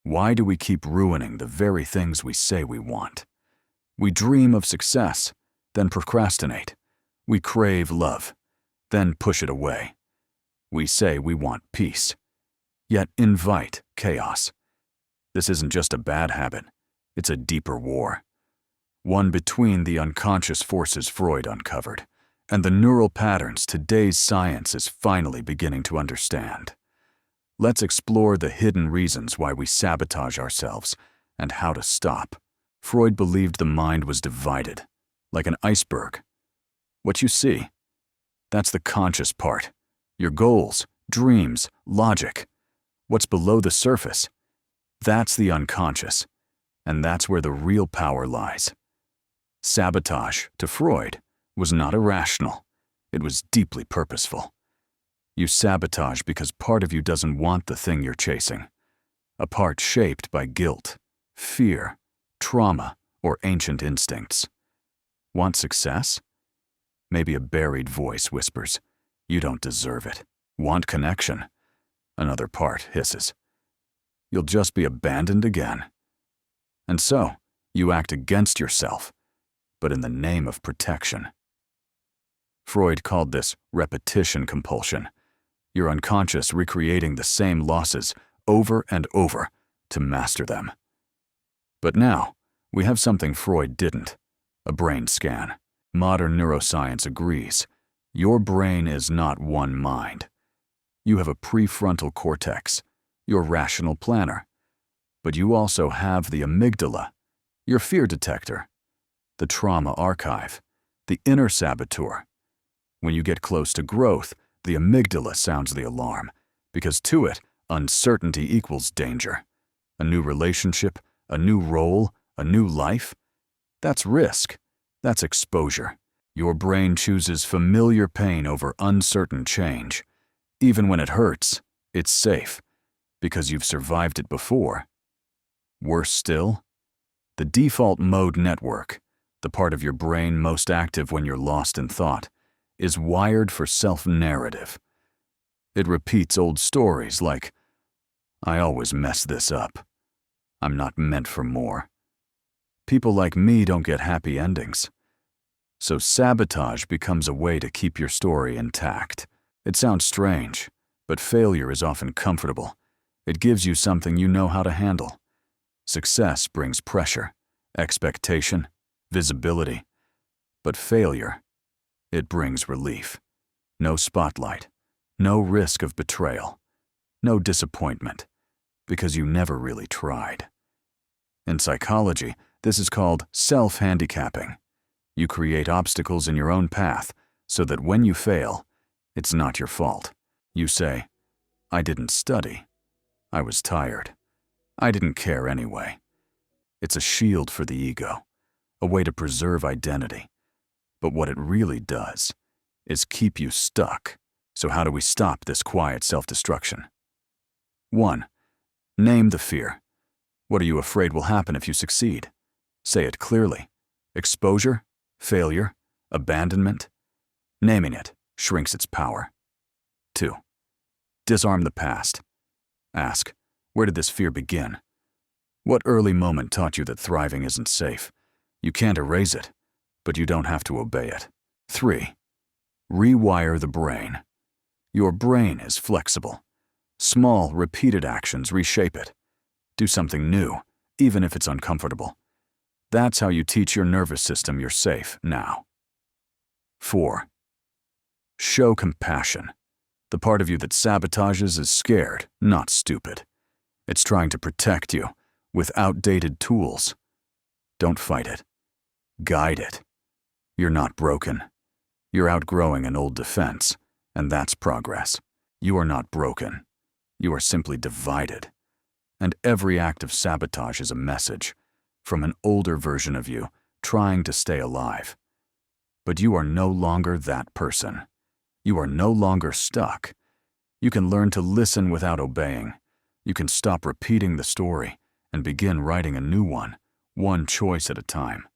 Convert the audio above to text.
Why do we keep ruining the very things we say we want? We dream of success, then procrastinate. We crave love, then push it away. We say we want peace, yet invite chaos. This isn't just a bad habit, it's a deeper war. One between the unconscious forces Freud uncovered and the neural patterns today's science is finally beginning to understand. Let's explore the hidden reasons why we sabotage ourselves and how to stop. Freud believed the mind was divided, like an iceberg. What you see, that's the conscious part. Your goals, dreams, logic. What's below the surface, that's the unconscious, and that's where the real power lies. Sabotage, to Freud, was not irrational. It was deeply purposeful. You sabotage because part of you doesn't want the thing you're chasing, a part shaped by guilt, fear, trauma, or ancient instincts. Want success? Maybe a buried voice whispers, "You don't deserve it." Want connection? Another part hisses, "You'll just be abandoned again." And so, you act against yourself, but in the name of protection. Freud called this repetition compulsion. Your unconscious recreating the same losses over and over to master them. But now, we have something Freud didn't, a brain scan. Modern neuroscience agrees. Your brain is not one mind. You have a prefrontal cortex, your rational planner. But you also have the amygdala, your fear detector, the trauma archive, the inner saboteur. When you get close to growth, the amygdala sounds the alarm, because to it, uncertainty equals danger. A new relationship, a new role, a new life? That's risk. That's exposure. Your brain chooses familiar pain over uncertain change. Even when it hurts, it's safe, because you've survived it before. Worse still, the default mode network, the part of your brain most active when you're lost in thought, is wired for self-narrative. It repeats old stories like, "I always mess this up. I'm not meant for more. People like me don't get happy endings." So sabotage becomes a way to keep your story intact. It sounds strange, but failure is often comfortable. It gives you something you know how to handle. Success brings pressure, expectation, visibility. But failure, it brings relief. No spotlight, no risk of betrayal, no disappointment, because you never really tried. In psychology, this is called self-handicapping. You create obstacles in your own path so that when you fail, it's not your fault. You say, "I didn't study. I was tired. I didn't care anyway." It's a shield for the ego, a way to preserve identity. But what it really does is keep you stuck. So how do we stop this quiet self-destruction? 1. Name the fear. What are you afraid will happen if you succeed? Say it clearly. Exposure, failure, abandonment. Naming it shrinks its power. 2. Disarm the past. Ask, where did this fear begin? What early moment taught you that thriving isn't safe? You can't erase it, but you don't have to obey it. 3. Rewire the brain. Your brain is flexible. Small, repeated actions reshape it. Do something new, even if it's uncomfortable. That's how you teach your nervous system you're safe now. 4. Show compassion. The part of you that sabotages is scared, not stupid. It's trying to protect you with outdated tools. Don't fight it. Guide it. You're not broken. You're outgrowing an old defense, and that's progress. You are not broken. You are simply divided. And every act of sabotage is a message from an older version of you trying to stay alive. But you are no longer that person. You are no longer stuck. You can learn to listen without obeying. You can stop repeating the story and begin writing a new one choice at a time.